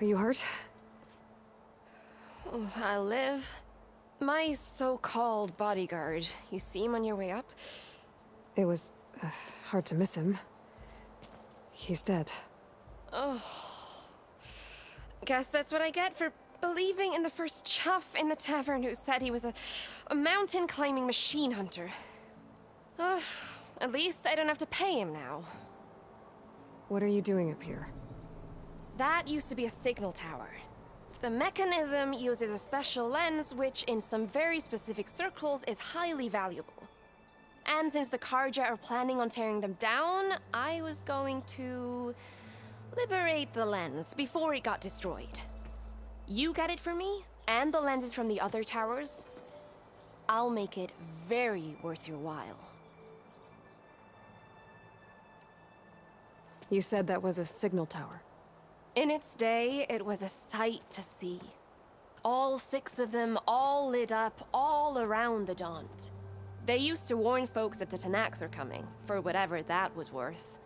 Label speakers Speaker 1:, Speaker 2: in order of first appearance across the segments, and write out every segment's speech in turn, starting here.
Speaker 1: Are you hurt?
Speaker 2: I'll live. My so-called bodyguard, you see him on your way up?
Speaker 1: It was hard to miss him. He's dead.
Speaker 2: Oh. Guess that's what I get for believing in the first chuff in the tavern who said he was a mountain-climbing machine hunter. At least I don't have to pay him now.
Speaker 1: What are you doing up here?
Speaker 2: That used to be a signal tower. The mechanism uses a special lens which, in some very specific circles, is highly valuable. And since the Carja are planning on tearing them down, I was going to liberate the lens before it got destroyed. You get it for me, and the lenses from the other towers. I'll make it very worth your while.
Speaker 1: You said that was a signal tower.
Speaker 2: In its day, it was a sight to see. All 6 of them, all lit up, all around the Daunt. They used to warn folks that the Tenakth are coming, for whatever that was worth.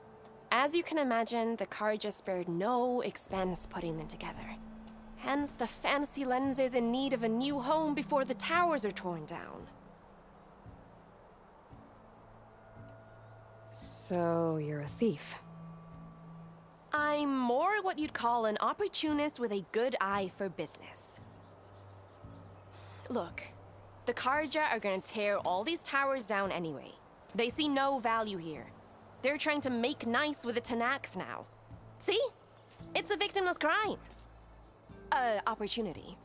Speaker 2: As you can imagine, the Carja spared no expense putting them together. Hence the fancy lenses in need of a new home before the towers are torn down.
Speaker 1: So, you're a thief.
Speaker 2: I'm more what you'd call an opportunist with a good eye for business. Look, the Carja are gonna tear all these towers down anyway. They see no value here. They're trying to make nice with the Tenakth now. See? It's a victimless crime. Opportunity.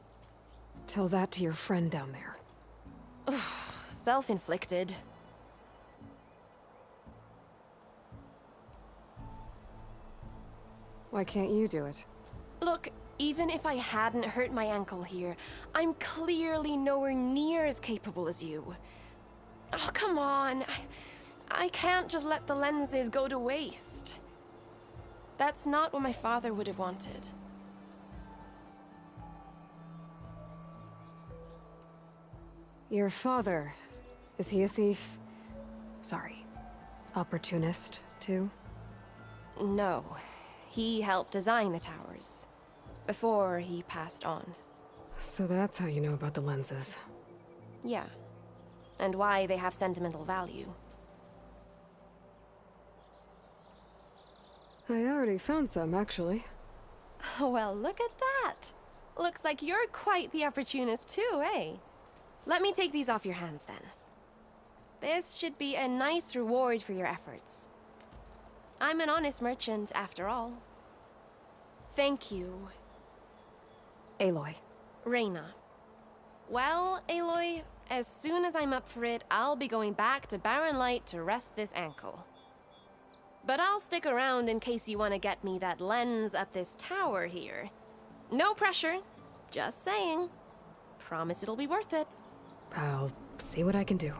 Speaker 1: Tell that to your friend down there.
Speaker 2: Self-inflicted.
Speaker 1: Why can't you do it?
Speaker 2: Look, even if I hadn't hurt my ankle here, I'm clearly nowhere near as capable as you. Oh, come on. I can't just let the lenses go to waste. That's not what my father would have wanted.
Speaker 1: Your father, is he a thief? Sorry, opportunist, too?
Speaker 2: No. He helped design the towers. Before he passed on.
Speaker 1: So that's how you know about the lenses.
Speaker 2: Yeah. And why they have sentimental value.
Speaker 1: I already found some, actually.
Speaker 2: Well, look at that. Looks like you're quite the opportunist too, eh? Let me take these off your hands then. This should be a nice reward for your efforts. I'm an honest merchant, after all. Thank you.
Speaker 1: Aloy.
Speaker 2: Reyna. Well, Aloy, as soon as I'm up for it, I'll be going back to Barren Light to rest this ankle. But I'll stick around in case you want to get me that lens up this tower here. No pressure, just saying. Promise it'll be worth it.
Speaker 1: I'll see what I can do.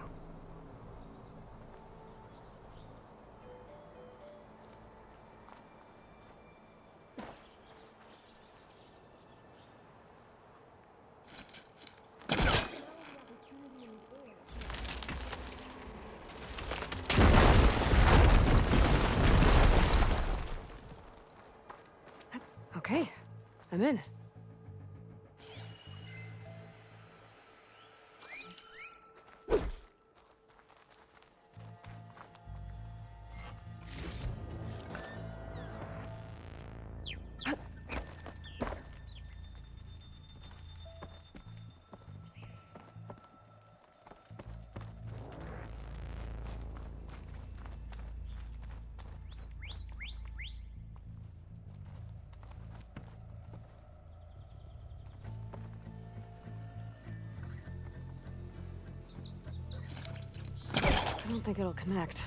Speaker 1: Okay, I'm in. I don't think it'll connect.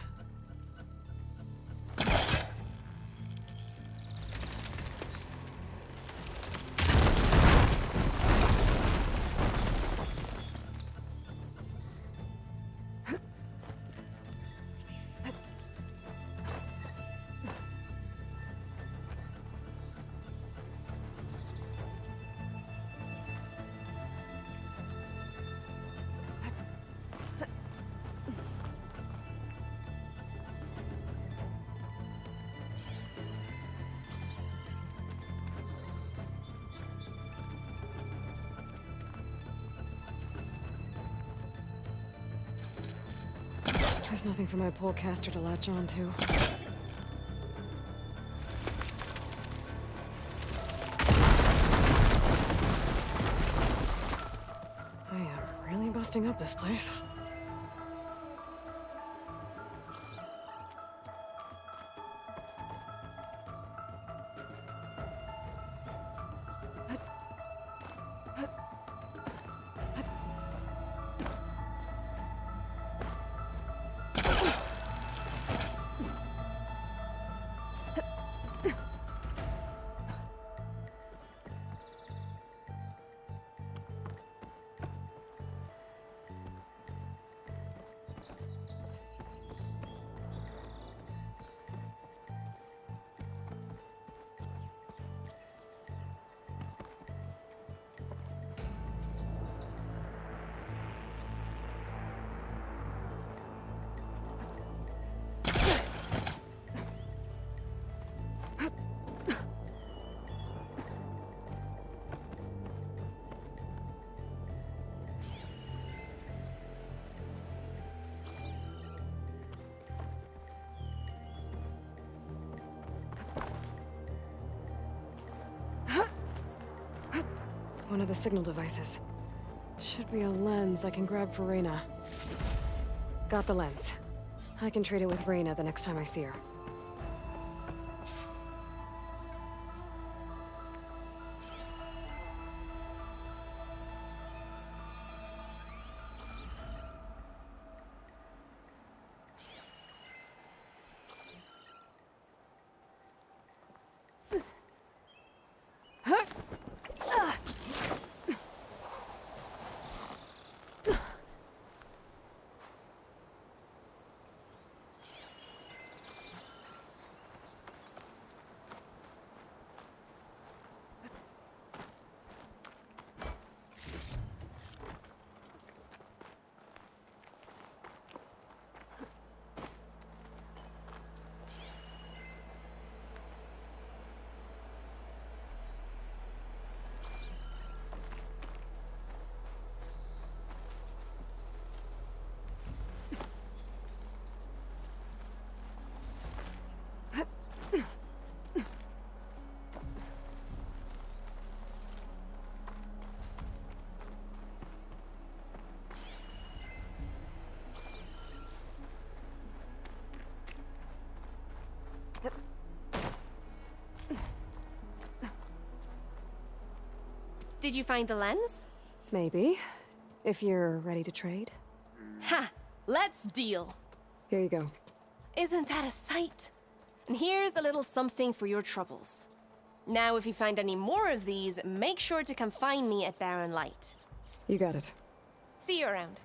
Speaker 1: There's nothing for my polecaster to latch on to. I am really busting up this place. One of the signal devices. Should be a lens I can grab for Reyna. Got the lens. I can trade it with Reyna the next time I see her.
Speaker 2: Did you find the lens?
Speaker 1: Maybe. If you're ready to trade.
Speaker 2: Ha! Let's deal!
Speaker 1: Here you go.
Speaker 2: Isn't that a sight? And here's a little something for your troubles. Now, if you find any more of these, make sure to come find me at Barren Light.
Speaker 1: You got it.
Speaker 2: See you around.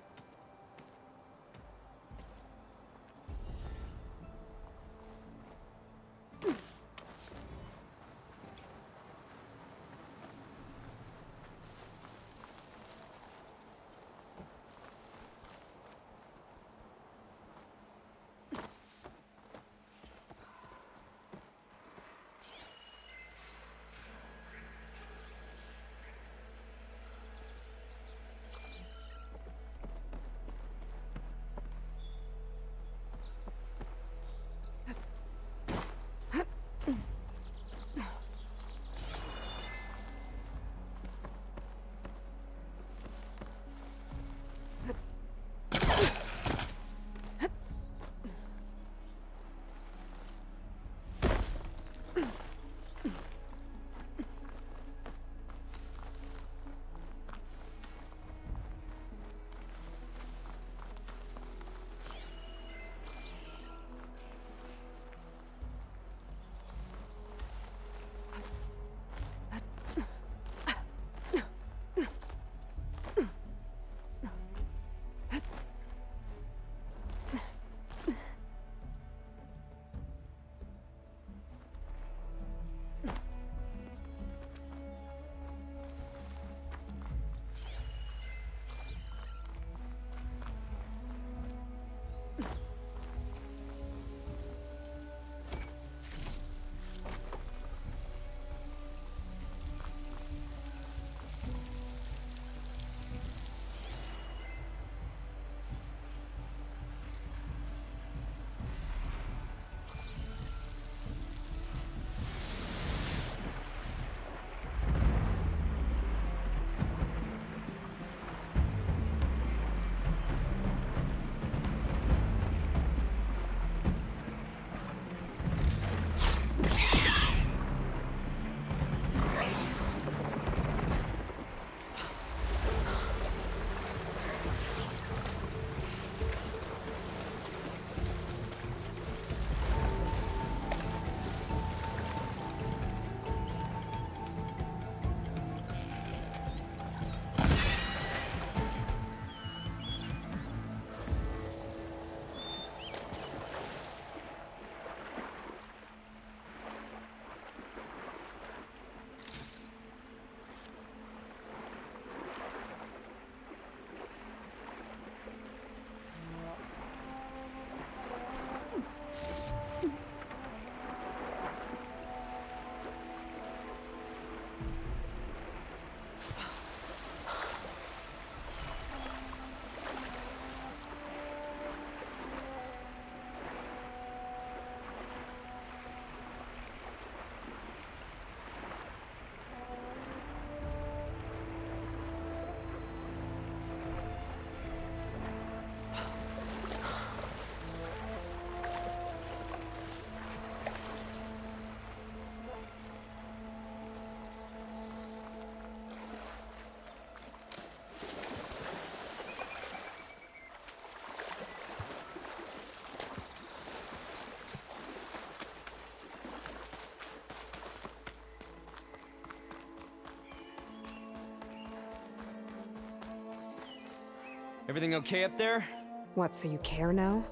Speaker 3: Everything okay up there?
Speaker 1: What, so you care now?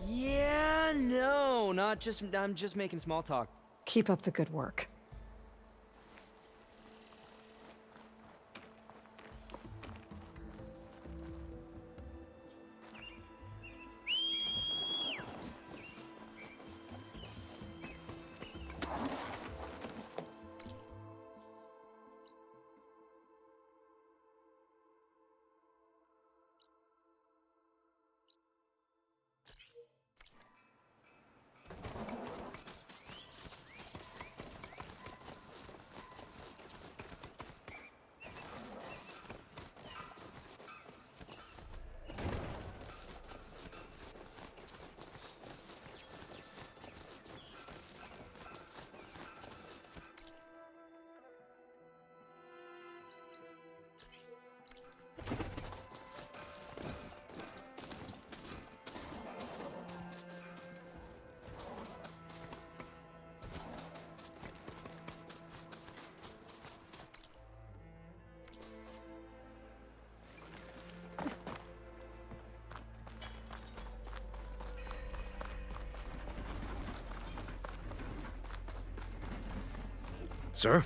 Speaker 3: Yeah, no, not just... I'm just making small talk.
Speaker 1: Keep up the good work.
Speaker 4: Sir?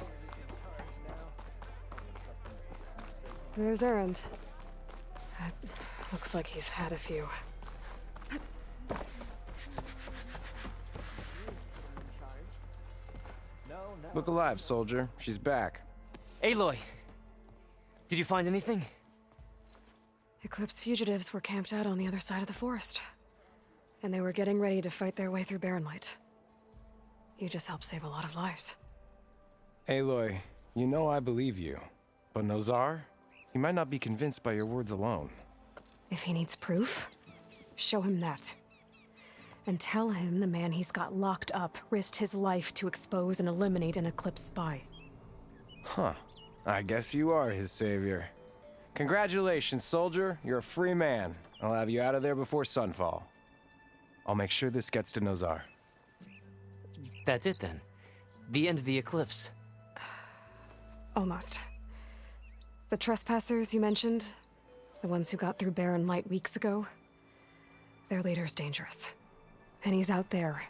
Speaker 1: There's Erend. Looks like he's had a few.
Speaker 4: Look alive, soldier. She's back.
Speaker 3: Aloy! Did you find anything?
Speaker 1: Eclipse fugitives were camped out on the other side of the forest. And they were getting ready to fight their way through Barren Light. You just helped save a lot of lives.
Speaker 4: Aloy, you know I believe you. But Nozar? He might not be convinced by your words alone.
Speaker 1: If he needs proof, show him that. And tell him the man he's got locked up risked his life to expose and eliminate an Eclipse spy.
Speaker 4: Huh. I guess you are his savior. Congratulations, soldier. You're a free man. I'll have you out of there before sunfall. I'll make sure this gets to Nozar.
Speaker 3: That's it then. The end of the Eclipse.
Speaker 1: Almost. The trespassers you mentioned, the ones who got through Barren Light weeks ago, their leader's dangerous. And he's out there,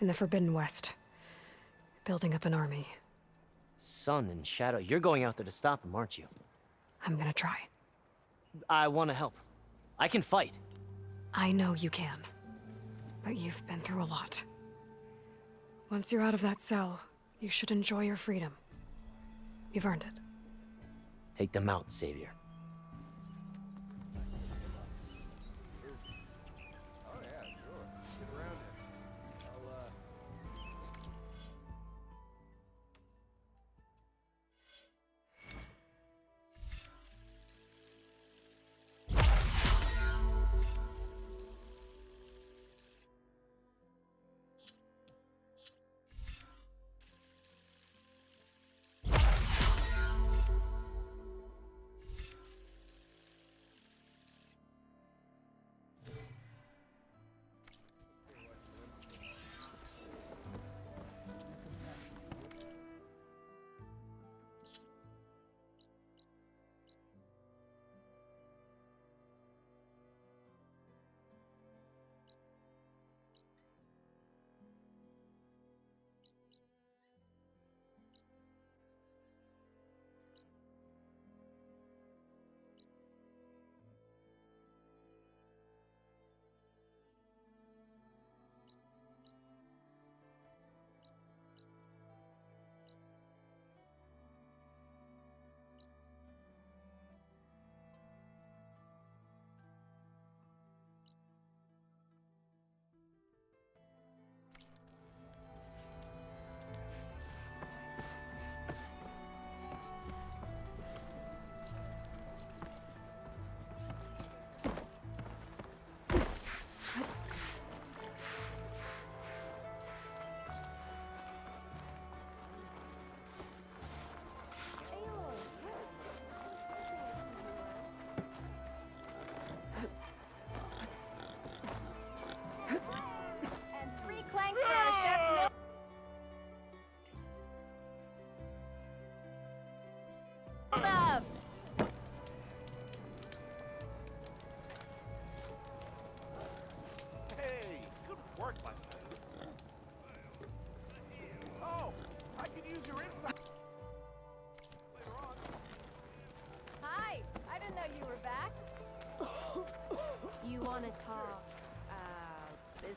Speaker 1: in the Forbidden West, building up an army.
Speaker 5: Sun and Shadow, you're going out there to stop him, aren't you?
Speaker 1: I'm gonna try.
Speaker 5: I want to help. I can fight.
Speaker 1: I know you can. But you've been through a lot. Once you're out of that cell, you should enjoy your freedom. You've earned it.
Speaker 5: Take them out, Savior.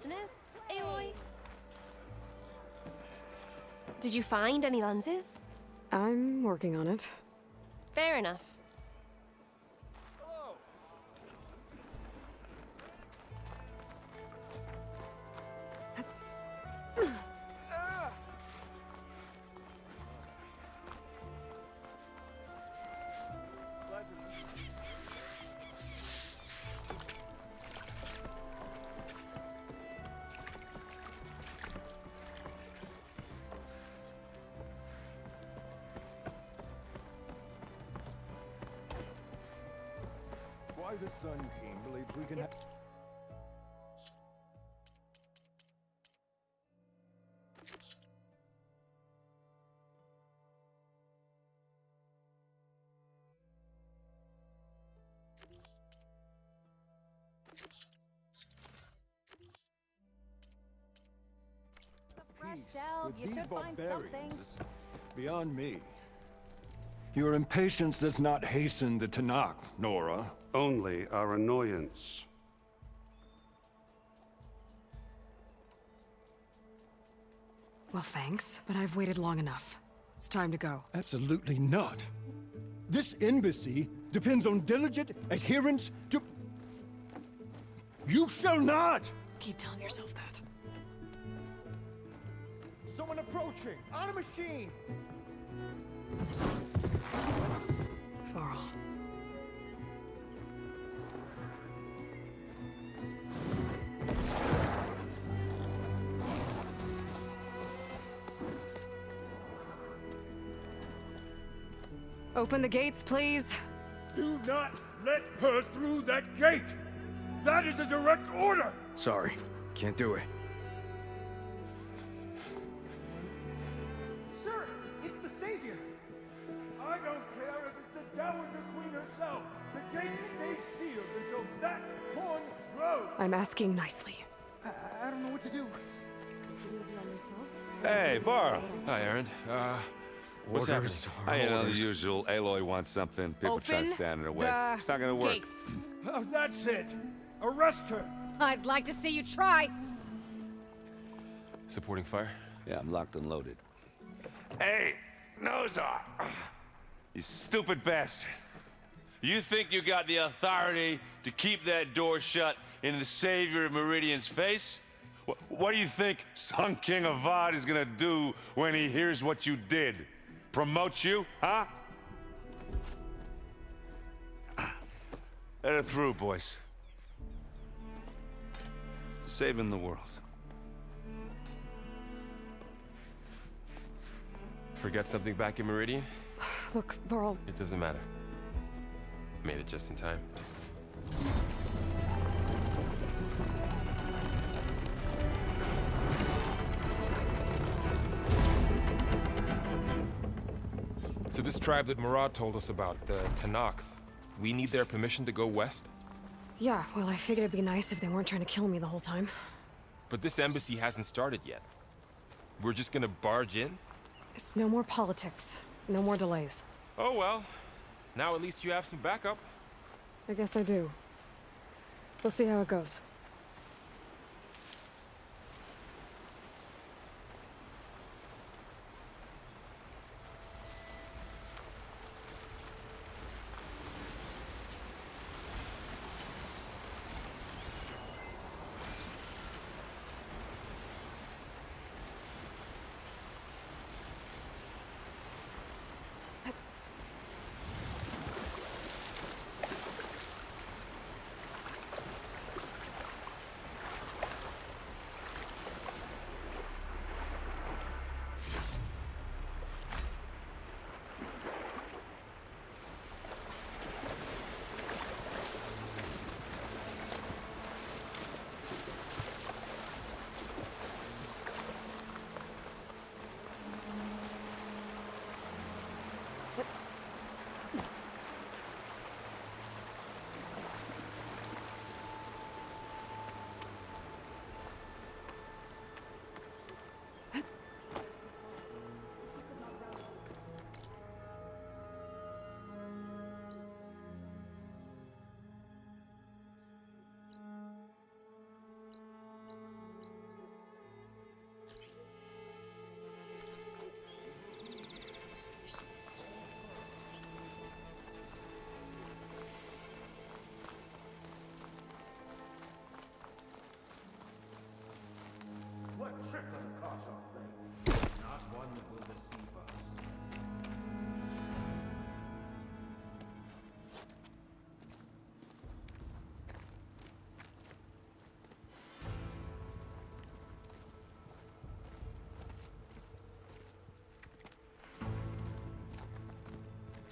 Speaker 2: business, Aloy? Did you find any lenses?
Speaker 1: I'm working on it.
Speaker 2: Fair enough.
Speaker 6: Why the Sun King believes we can have...
Speaker 7: With
Speaker 6: these
Speaker 7: should find
Speaker 6: barbarians
Speaker 7: something.
Speaker 6: is beyond me. Your impatience does not hasten the Tanakh, Nora.
Speaker 8: Only our annoyance.
Speaker 1: Well, thanks, but I've waited long enough. It's time to go.
Speaker 6: Absolutely not. This embassy depends on diligent adherence to... You shall not!
Speaker 1: Keep telling yourself that.
Speaker 6: Someone approaching! On a machine!
Speaker 1: Varl. Open the gates, please.
Speaker 6: Do not let her through that gate! That is a direct order!
Speaker 4: Sorry, can't do it.
Speaker 6: Sir, it's the Savior! I don't care if it's the Dowager Queen herself! The gate stays sealed until that horn blows!
Speaker 1: I'm asking nicely.
Speaker 6: I don't know what to do.
Speaker 9: Hey, Varl.
Speaker 10: Hi, Aaron. What's happening?
Speaker 9: You know, the usual. Aloy wants something. People try to
Speaker 1: Open
Speaker 9: stand in her way.
Speaker 1: the
Speaker 9: It's not gonna work.
Speaker 1: gates.
Speaker 6: Oh, that's it! Arrest her!
Speaker 7: I'd like to see you try.
Speaker 10: Supporting fire?
Speaker 9: Yeah, I'm locked and loaded. Hey, Nozar! You stupid bastard. You think you got the authority to keep that door shut in the Savior of Meridian's face? What do you think Sun King Avad is gonna do when he hears what you did? Promote you, huh? Let her through, boys. Saving the world.
Speaker 10: Forget something back in Meridian?
Speaker 1: Look, Varl,
Speaker 10: It doesn't matter. Made it just in time. So this tribe that Murad told us about, the Tanakh, we need their permission to go west?
Speaker 1: yeah, well, I figured it'd be nice if they weren't trying to kill me the whole time.
Speaker 10: But this embassy hasn't started yet. We're just gonna barge in?
Speaker 1: It's no more politics. No more delays.
Speaker 10: Oh well. Now at least you have some backup.
Speaker 1: I guess I do. We'll see how it goes.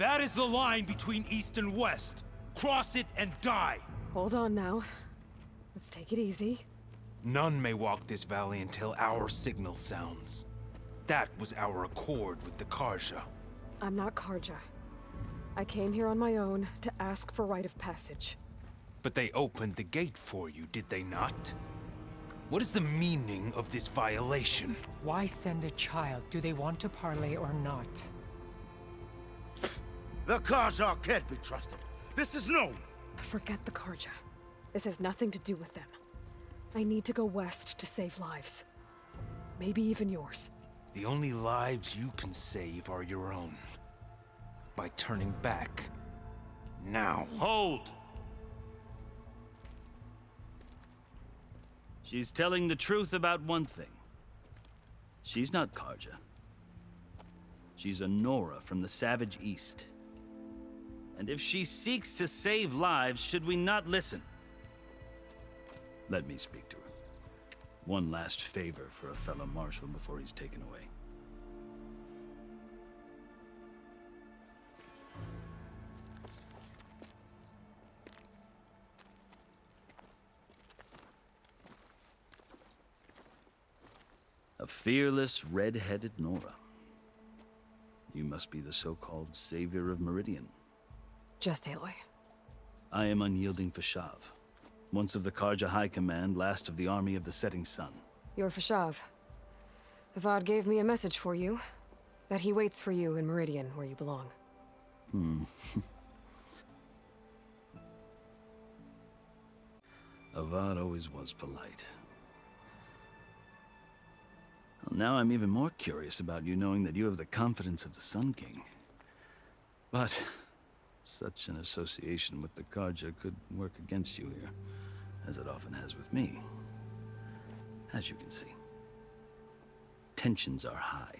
Speaker 6: That is the line between East and West. Cross it and die.
Speaker 1: Hold on now. Let's take it easy.
Speaker 6: None may walk this valley until our signal sounds. That was our accord with the Carja.
Speaker 1: I'm not Carja. I came here on my own to ask for rite of passage.
Speaker 6: But they opened the gate for you, did they not? What is the meaning of this violation?
Speaker 11: Why send a child? Do they want to parley or not?
Speaker 12: The Carja can't be trusted. This is known.
Speaker 1: Forget the Carja. This has nothing to do with them. I need to go west to save lives. Maybe even yours.
Speaker 6: The only lives you can save are your own. By turning back. Now.
Speaker 13: Hold! She's telling the truth about one thing. She's not Carja. She's a Nora from the Savage East. And if she seeks to save lives, should we not listen? Let me speak to her. One last favor for a fellow marshal before he's taken away. A fearless, red-headed Nora. You must be the so-called Savior of Meridian.
Speaker 1: Just Aloy.
Speaker 13: I am Unyielding Fashav. Once of the Carja High Command, last of the Army of the Setting Sun.
Speaker 1: You're Fashav. Avad gave me a message for you. That he waits for you in Meridian, where you belong.
Speaker 13: Avad always was polite. Well, now I'm even more curious about you knowing that you have the confidence of the Sun King. But such an association with the Carja could work against you here, as it often has with me. As you can see. Tensions are high.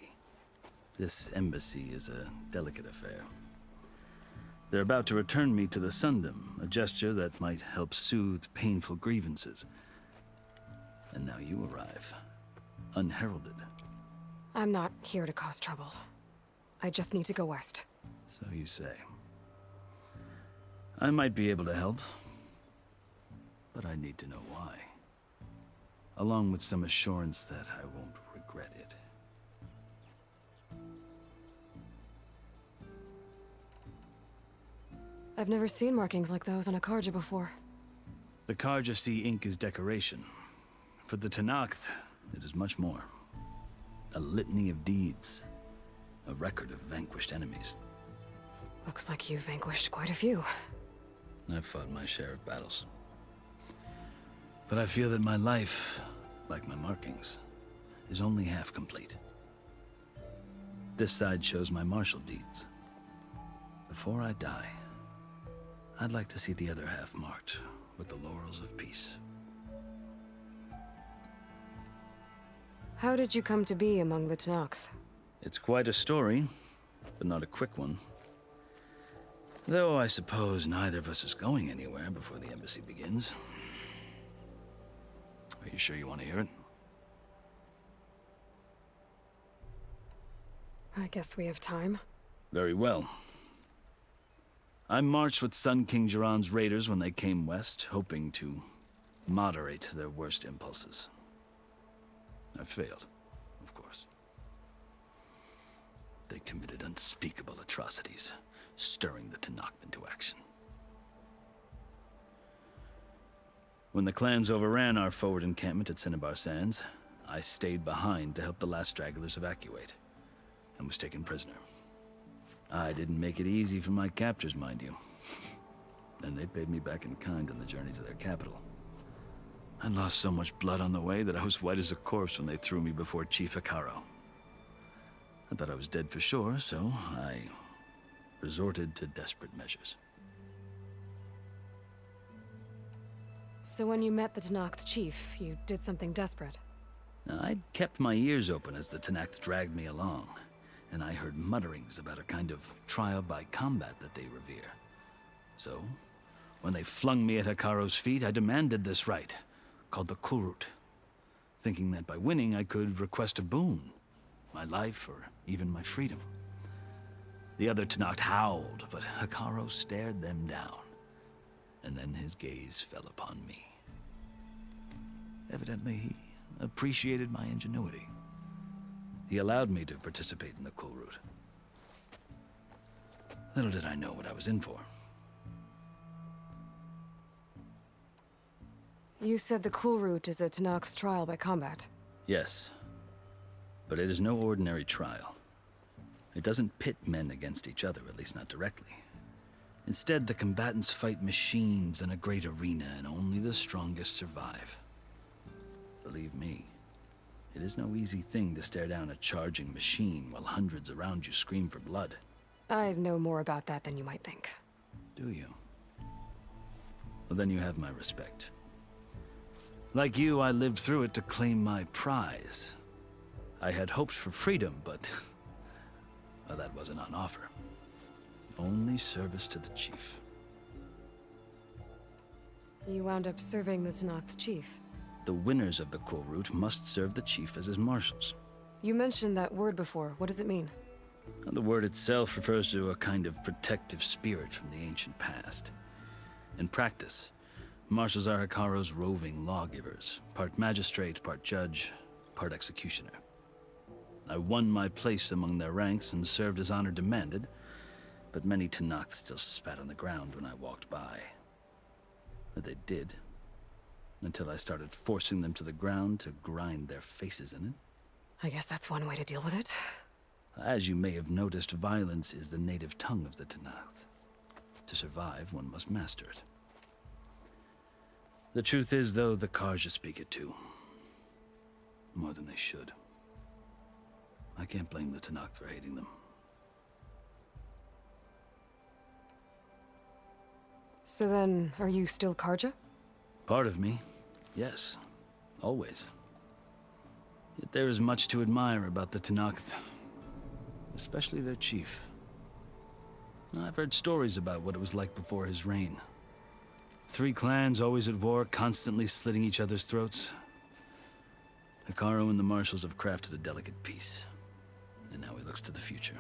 Speaker 13: This embassy is a delicate affair. They're about to return me to the Sundom, a gesture that might help soothe painful grievances. And now you arrive, unheralded.
Speaker 1: I'm not here to cause trouble. I just need to go west.
Speaker 13: So you say. I might be able to help, but I need to know why. Along with some assurance that I won't regret it.
Speaker 1: I've never seen markings like those on a Carja before.
Speaker 13: The Carja see ink as decoration. For the Tenakth, it is much more. A litany of deeds. A record of vanquished enemies.
Speaker 1: Looks like you've vanquished quite a few.
Speaker 13: I've fought my share of battles. But I feel that my life, like my markings, is only half complete. This side shows my martial deeds. Before I die, I'd like to see the other half marked with the laurels of peace.
Speaker 1: How did you come to be among the Tenakth?
Speaker 13: It's quite a story, but not a quick one. Though I suppose neither of us is going anywhere before the embassy begins. Are you sure you want to hear it?
Speaker 1: I guess we have time.
Speaker 13: Very well. I marched with Sun King Jiran's raiders when they came west, hoping to moderate their worst impulses. I failed, of course. They committed unspeakable atrocities, stirring the Tenakth into action. When the clans overran our forward encampment at Cinnabar Sands, I stayed behind to help the last stragglers evacuate, and was taken prisoner. I didn't make it easy for my captors, mind you. And they paid me back in kind on the journey to their capital. I lost so much blood on the way that I was white as a corpse when they threw me before Chief Hekarro. I thought I was dead for sure, so I resorted to desperate measures.
Speaker 1: So when you met the Tenakth chief, you did something desperate?
Speaker 13: I'd kept my ears open as the Tenakth dragged me along, and I heard mutterings about a kind of trial by combat that they revere. So, when they flung me at Hekarro's feet, I demanded this rite, called the Kulrut, thinking that by winning I could request a boon, my life or even my freedom. The other Tenakth howled, but Hekarro stared them down. And then his gaze fell upon me. Evidently, he appreciated my ingenuity. He allowed me to participate in the Kulrut. Little did I know what I was in for.
Speaker 1: You said the Kulrut is a Tenakth's trial by combat.
Speaker 13: Yes. But it is no ordinary trial. It doesn't pit men against each other, at least not directly. Instead, the combatants fight machines in a great arena, and only the strongest survive. Believe me, it is no easy thing to stare down a charging machine while hundreds around you scream for blood.
Speaker 1: I know more about that than you might think.
Speaker 13: Do you? Well, then you have my respect. Like you, I lived through it to claim my prize. I had hoped for freedom, but well, that wasn't on offer. Only service to the chief.
Speaker 1: You wound up serving the Tenakth chief.
Speaker 13: The winners of the Kulrut must serve the chief as his marshals.
Speaker 1: You mentioned that word before. What does it mean?
Speaker 13: The word itself refers to a kind of protective spirit from the ancient past. In practice, marshals are Hekarro's roving lawgivers, part magistrate, part judge, part executioner. I won my place among their ranks and served as honor demanded, but many Tenakth still spat on the ground when I walked by. But they did, until I started forcing them to the ground to grind their faces in it.
Speaker 1: I guess that's one way to deal with it.
Speaker 13: As you may have noticed, violence is the native tongue of the Tenakth. To survive, one must master it. The truth is, though, the Carja speak it too. More than they should. I can't blame the Tenakth for hating them.
Speaker 1: So then, are you still Carja?
Speaker 13: Part of me, yes. Always. Yet there is much to admire about the Tenakth. Especially their chief. I've heard stories about what it was like before his reign. 3 clans always at war, constantly slitting each other's throats. Hekarro and the marshals have crafted a delicate peace. And now he looks to the future.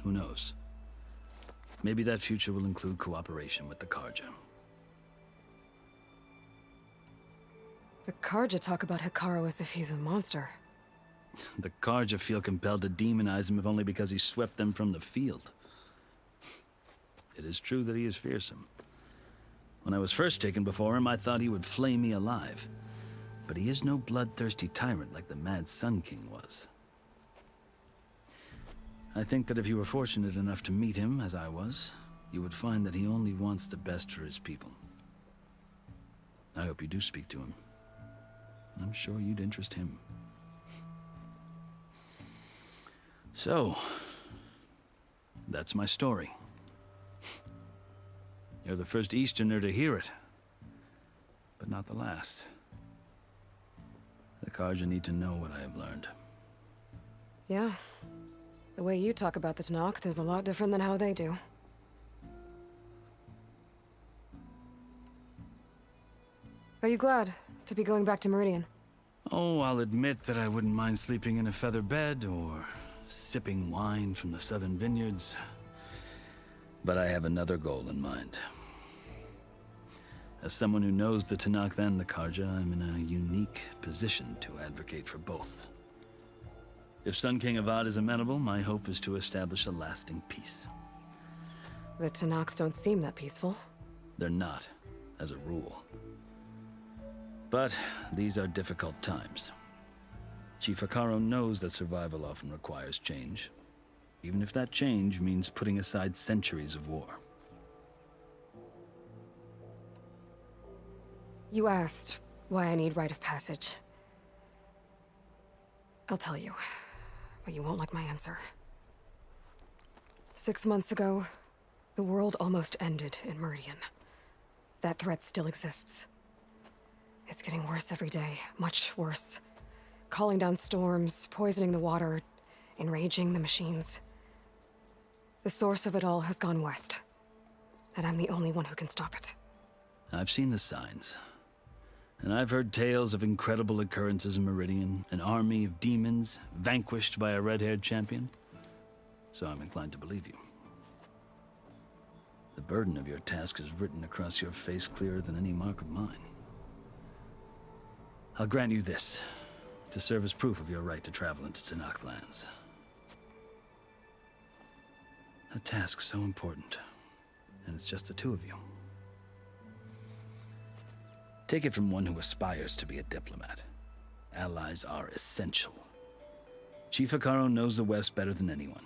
Speaker 13: Who knows? Maybe that future will include cooperation with the Carja.
Speaker 1: The Carja talk about Hekarro as if he's a monster.
Speaker 13: The Carja feel compelled to demonize him if only because he swept them from the field. It is true that he is fearsome. When I was first taken before him, I thought he would flay me alive. But he is no bloodthirsty tyrant like the Mad Sun King was. I think that if you were fortunate enough to meet him, as I was, you would find that he only wants the best for his people. I hope you do speak to him. I'm sure you'd interest him. So, that's my story. You're the first Easterner to hear it, but not the last. The Carja need to know what I have learned.
Speaker 1: Yeah. The way you talk about the Tenakth is a lot different than how they do. Are you glad to be going back to Meridian?
Speaker 13: Oh, I'll admit that I wouldn't mind sleeping in a feather bed or sipping wine from the southern vineyards. But I have another goal in mind. As someone who knows the Tenakth and the Carja, I'm in a unique position to advocate for both. If Sun King Avad is amenable, my hope is to establish a lasting peace.
Speaker 1: The Tenakth don't seem that peaceful.
Speaker 13: They're not, as a rule. But these are difficult times. Chief Hekarro knows that survival often requires change, even if that change means putting aside centuries of war.
Speaker 1: You asked why I need rite of passage. I'll tell you, but you won't like my answer. 6 months ago, the world almost ended in Meridian. That threat still exists. It's getting worse every day, much worse. Calling down storms, poisoning the water, enraging the machines. The source of it all has gone west, and I'm the only one who can stop it.
Speaker 13: I've seen the signs. And I've heard tales of incredible occurrences in Meridian, an army of demons vanquished by a red-haired champion. so I'm inclined to believe you. The burden of your task is written across your face clearer than any mark of mine. I'll grant you this, to serve as proof of your right to travel into Tenakth lands. A task so important, and it's just the two of you. Take it from one who aspires to be a diplomat. Allies are essential. Chief Hekarro knows the West better than anyone.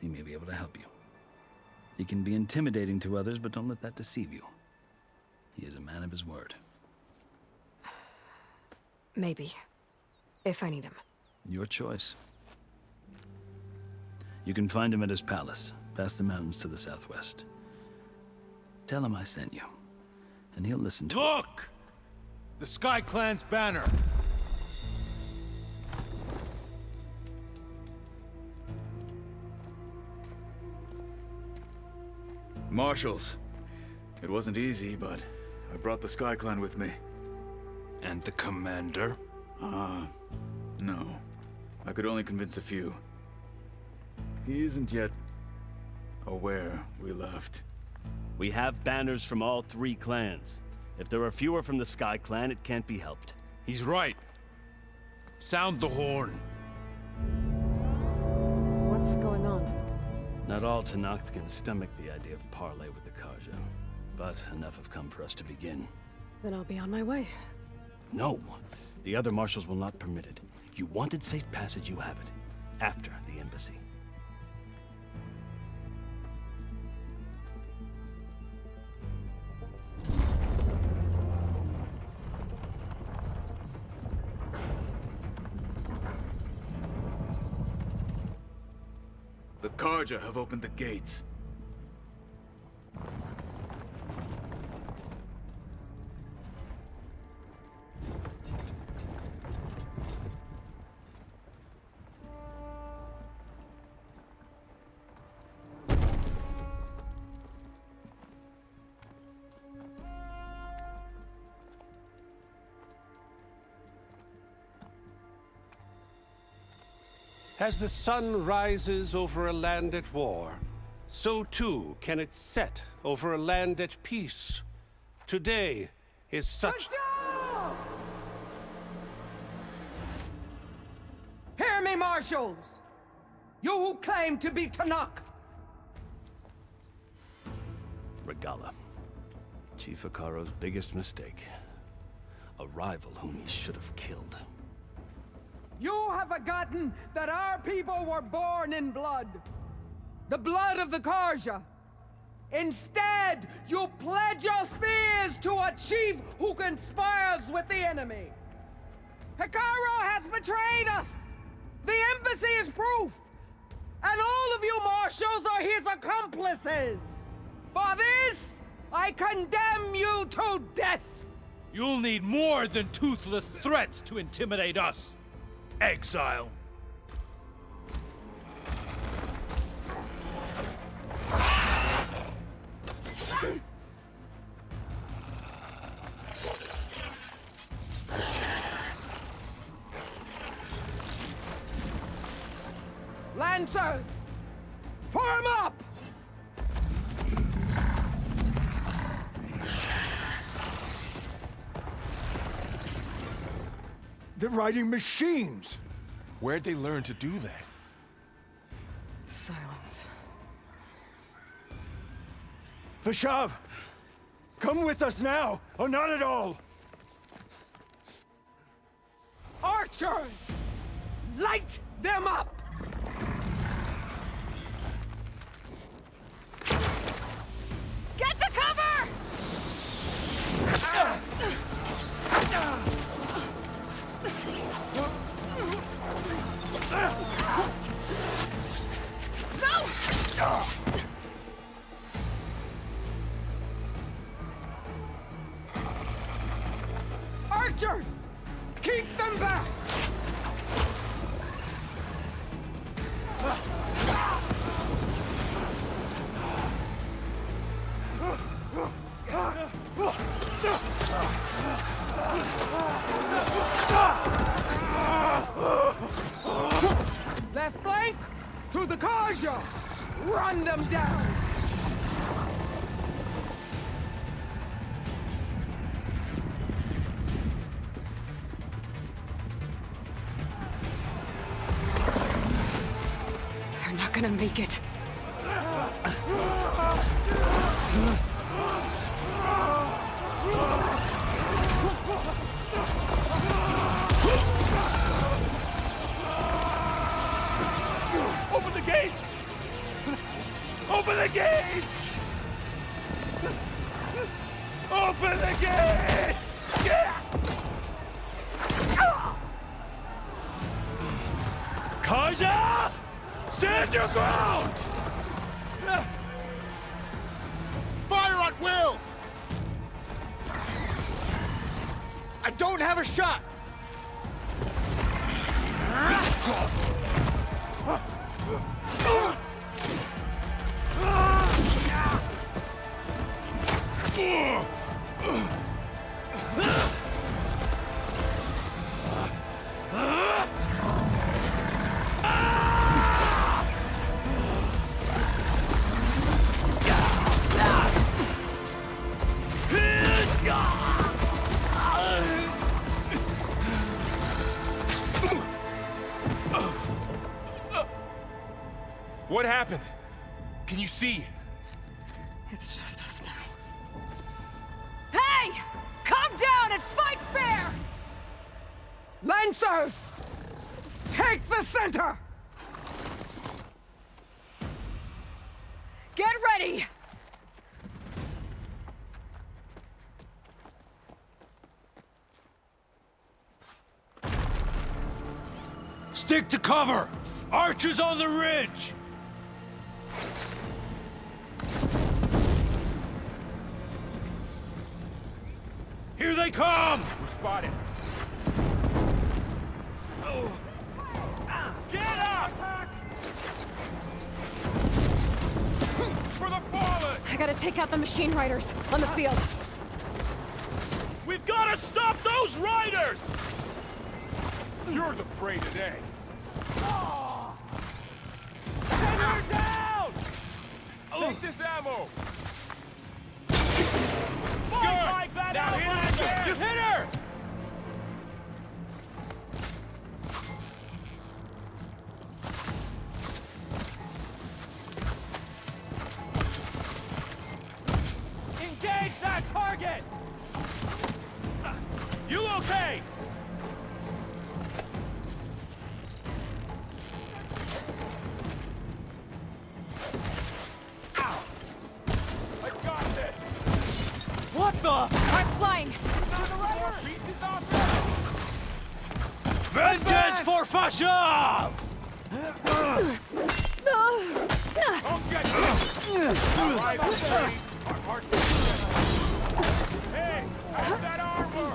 Speaker 13: He may be able to help you. He can be intimidating to others, but don't let that deceive you. He is a man of his word.
Speaker 1: Maybe. If I need him.
Speaker 13: Your choice. You can find him at his palace, past the mountains to the southwest. Tell him I sent you, and he'll listen to
Speaker 6: Look! The Sky Clan's banner!
Speaker 14: Marshals. It wasn't easy, but I brought the Sky Clan with me.
Speaker 6: And the commander?
Speaker 14: No. I could only convince a few. He isn't yet aware we left.
Speaker 15: We have banners from all 3 clans. If there are fewer from the Sky Clan, it can't be helped.
Speaker 6: He's right. Sound the horn.
Speaker 1: What's going on?
Speaker 15: Not all Tenakth can stomach the idea of parley with the Carja, but enough have come for us to begin.
Speaker 1: Then I'll be on my way.
Speaker 15: No! The other marshals will not permit it. You wanted safe passage, you have it. After the embassy.
Speaker 14: The Carja have opened the gates.
Speaker 16: As the sun rises over a land at war, so too can it set over a land at peace. Today is such...
Speaker 17: Hear me, marshals! You who claim to be Tenakth!
Speaker 15: Regalla. Chief Hekarro's biggest mistake. A rival whom he should have killed.
Speaker 17: You have forgotten that our people were born in blood. The blood of the Carja. Instead, you pledge your spears to a chief who conspires with the enemy. Hekarro has betrayed us. The embassy is proof. And all of you marshals are his accomplices. For this, I condemn you to death.
Speaker 6: You'll need more than toothless threats to intimidate us. Exile.
Speaker 17: Lancers, form up!
Speaker 6: They're riding machines! Where'd they learn to do that?
Speaker 1: Silence.
Speaker 6: Vashav! Come with us now, or not at all!
Speaker 17: Archers! Light them up!
Speaker 7: Get to cover!
Speaker 17: No! Archers! Keep them back! To the Carja! Run them down!
Speaker 1: They're not gonna make it.
Speaker 6: Open the gates! Open the gates! Open the gates!
Speaker 9: Carja! Stand your ground!
Speaker 6: Fire at will!
Speaker 12: I don't have a shot!
Speaker 10: What happened? Can you see?
Speaker 1: It's just us now.
Speaker 7: Hey! Calm down and fight fair!
Speaker 17: Lancers! Take the center!
Speaker 7: Get ready!
Speaker 9: Stick to cover! Archers on the ridge! Here they come!
Speaker 6: We're spotted.
Speaker 9: Get up!
Speaker 6: For the fallen!
Speaker 1: I gotta take out the machine riders on the field.
Speaker 6: We've got to stop those riders! You're the prey today. Send her down! Take this ammo! Good! Like that now hit her again! You hit her! Engage that target! You okay?
Speaker 9: What the?
Speaker 7: Hearts flying!
Speaker 9: Vengeance for Fashav!
Speaker 6: Hey, how's that armor?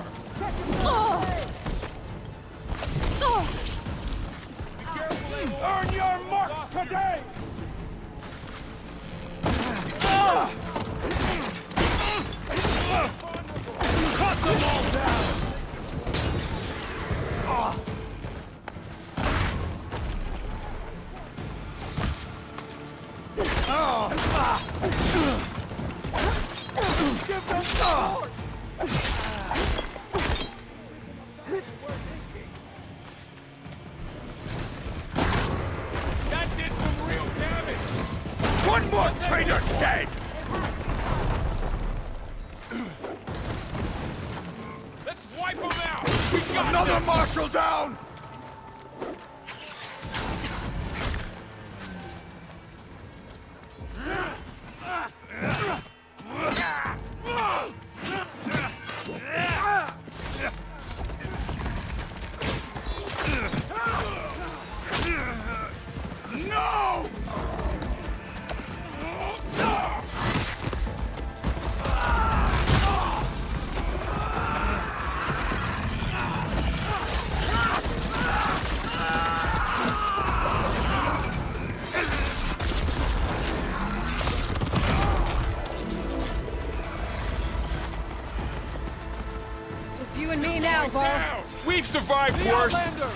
Speaker 6: Be careful, earn your mark today! Cut them all down! Give them sword! That did some real damage! One more traitor dead! Let's wipe them out! We got another them. Marshal down! No!
Speaker 1: Just you and me now, Var.
Speaker 10: We've survived worse.
Speaker 6: Outlander!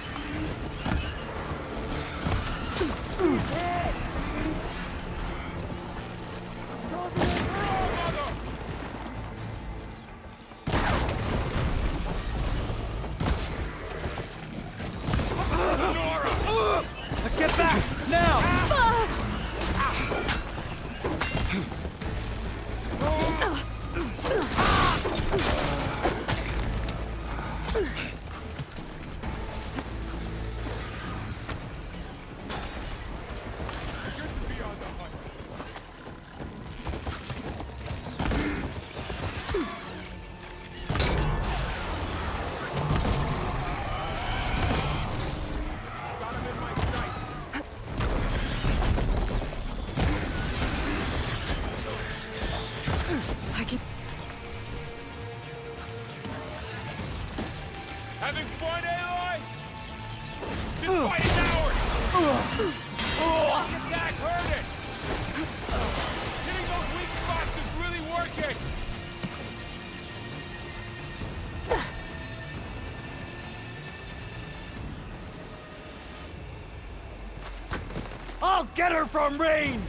Speaker 12: I'll get her from range!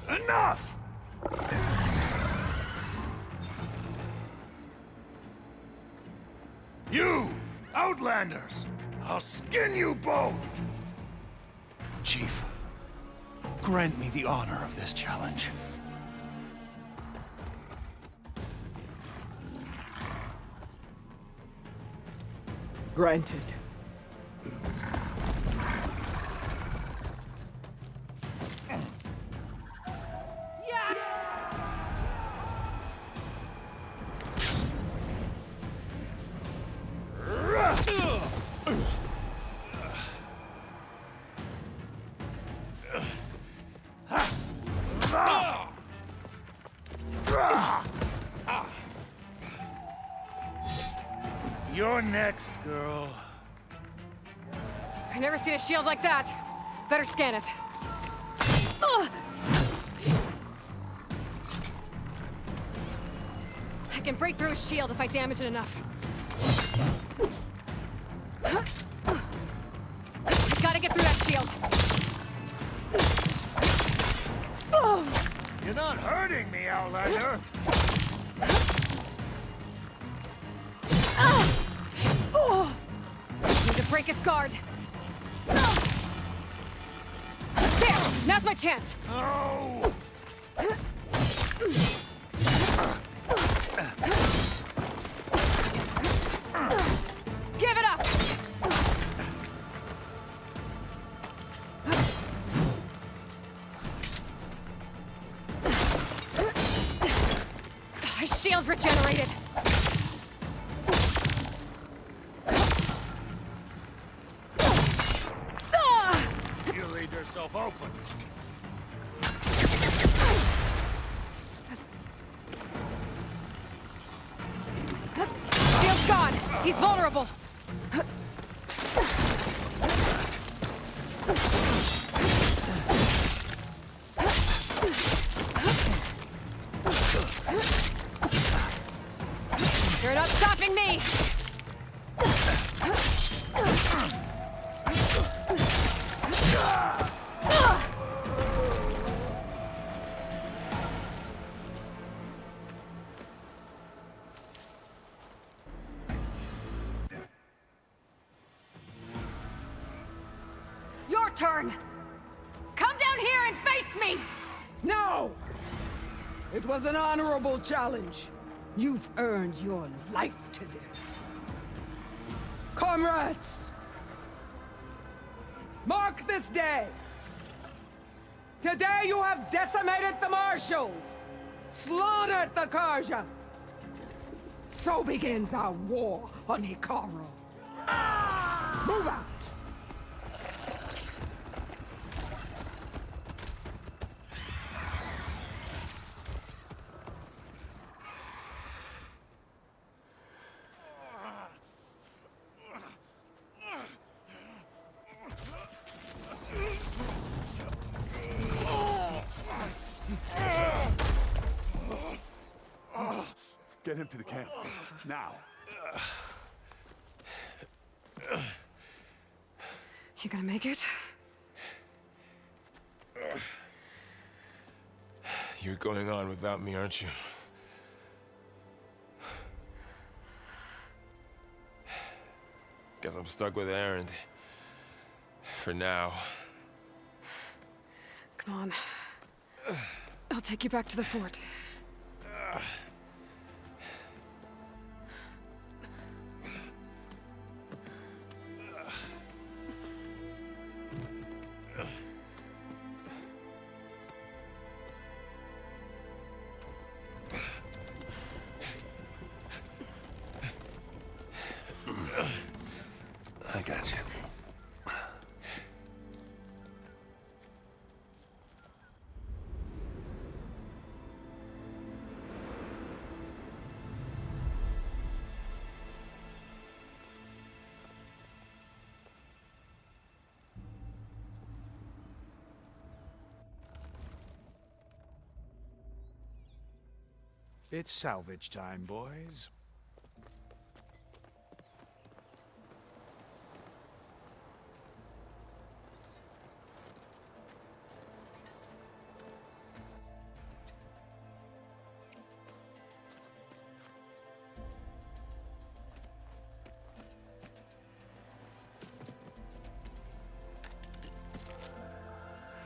Speaker 6: Enough! You, Outlanders! I'll skin you both! Chief, grant me the honor of this challenge.
Speaker 17: Granted.
Speaker 6: You're next, girl.
Speaker 1: I've never seen a shield like that. Better scan it. Ugh. I can break through his shield if I damage it enough. Gotta get through that shield.
Speaker 6: You're not hurting me, Outlander.
Speaker 1: Need to break his guard. There! Now's my chance!
Speaker 6: Oh!
Speaker 1: Give it up! His shield's regenerated!
Speaker 6: Open.
Speaker 1: Shield's gone! He's vulnerable! You're not stopping me! Your turn! Come down here and face me!
Speaker 17: No! It was an honorable challenge. You've earned your life today. Comrades! Mark this day! Today you have decimated the Marshals! Slaughtered the Carja! So begins our war on Hekarro. Move out!
Speaker 6: Get him to the camp. Now.
Speaker 1: You gonna make it?
Speaker 10: You're going on without me, aren't you? Guess I'm stuck with Erend. For now.
Speaker 1: Come on. I'll take you back to the fort.
Speaker 15: I got you.
Speaker 18: It's salvage time, boys.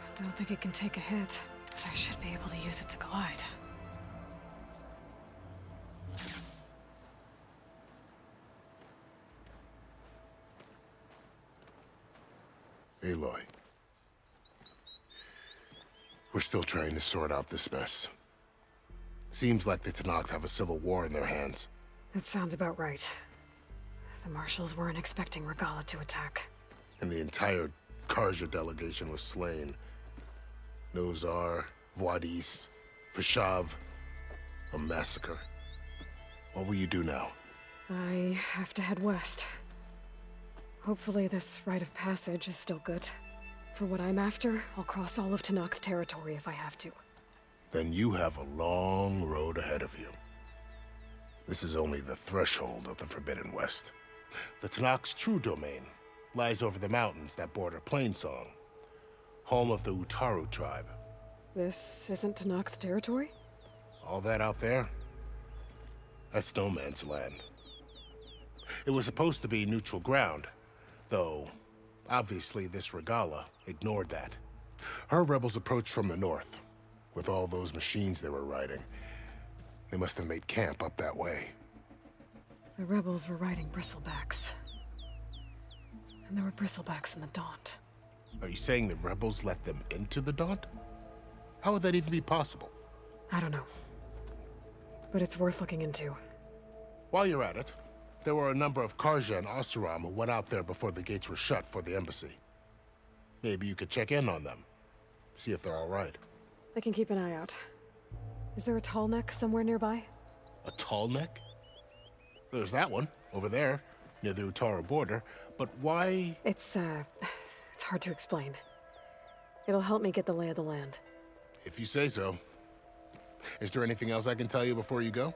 Speaker 1: I don't think it can take a hit, but I should be able to use it to glide.
Speaker 19: Aloy. We're still trying to sort out this mess. Seems like the Tenakth have a civil war in their hands.
Speaker 1: That sounds about right. The Marshals weren't expecting Regalla to attack.
Speaker 19: And the entire Carja delegation was slain. Nozar, Vuadis, Vashav. A massacre. What will you do now?
Speaker 1: I have to head west. Hopefully this rite of passage is still good. For what I'm after, I'll cross all of Tenakth territory if I have to.
Speaker 19: Then you have a long road ahead of you. This is only the threshold of the Forbidden West. The Tenakth's true domain lies over the mountains that border Plainsong, home of the Utaru tribe.
Speaker 1: This isn't Tenakth territory?
Speaker 19: All that out there? That's no man's land. It was supposed to be neutral ground, though obviously this Regalla ignored that. Her rebels approached from the north, with all those machines they were riding. They must have made camp up that way.
Speaker 1: The rebels were riding bristlebacks. And there were bristlebacks in the Daunt.
Speaker 19: Are you saying the rebels let them into the Daunt? How would that even be possible?
Speaker 1: I don't know. But it's worth looking into.
Speaker 19: While you're at it, there were a number of Carja and Oseram who went out there before the gates were shut for the embassy. Maybe you could check in on them. See if they're all right.
Speaker 1: I can keep an eye out. Is there a tall neck somewhere nearby?
Speaker 19: A tall neck? There's that one, over there, near the Utaru border. But why?
Speaker 1: It's hard to explain. It'll help me get the lay of the land.
Speaker 19: If you say so. Is there anything else I can tell you before you go?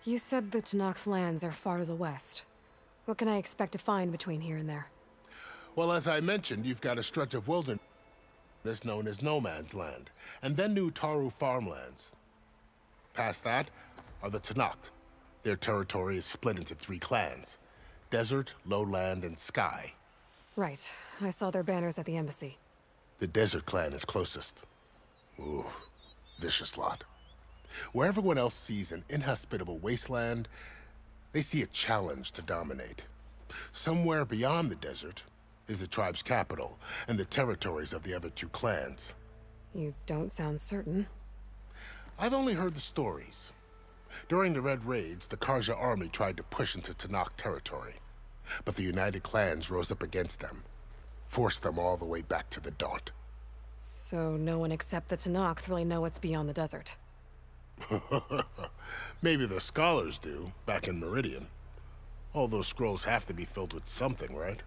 Speaker 1: You said the Tenakth lands are far to the west. What can I expect to find between here and there?
Speaker 19: Well, as I mentioned, you've got a stretch of wilderness known as No Man's Land, and then New Utaru farmlands. Past that are the Tenakth. Their territory is split into 3 clans: Desert, Lowland, and Sky.
Speaker 1: Right. I saw their banners at the embassy.
Speaker 19: The Desert clan is closest. Ooh, vicious lot. Where everyone else sees an inhospitable wasteland, they see a challenge to dominate. Somewhere beyond the desert is the tribe's capital and the territories of the other 2 clans.
Speaker 1: You don't sound certain.
Speaker 19: I've only heard the stories. During the Red Raids, the Carja army tried to push into Tenakth territory, but the United Clans rose up against them, forced them all the way back to the Daunt.
Speaker 1: So no one except the Tenakth really know what's beyond the desert.
Speaker 19: Maybe the scholars do, back in Meridian. All those scrolls have to be filled with something, right?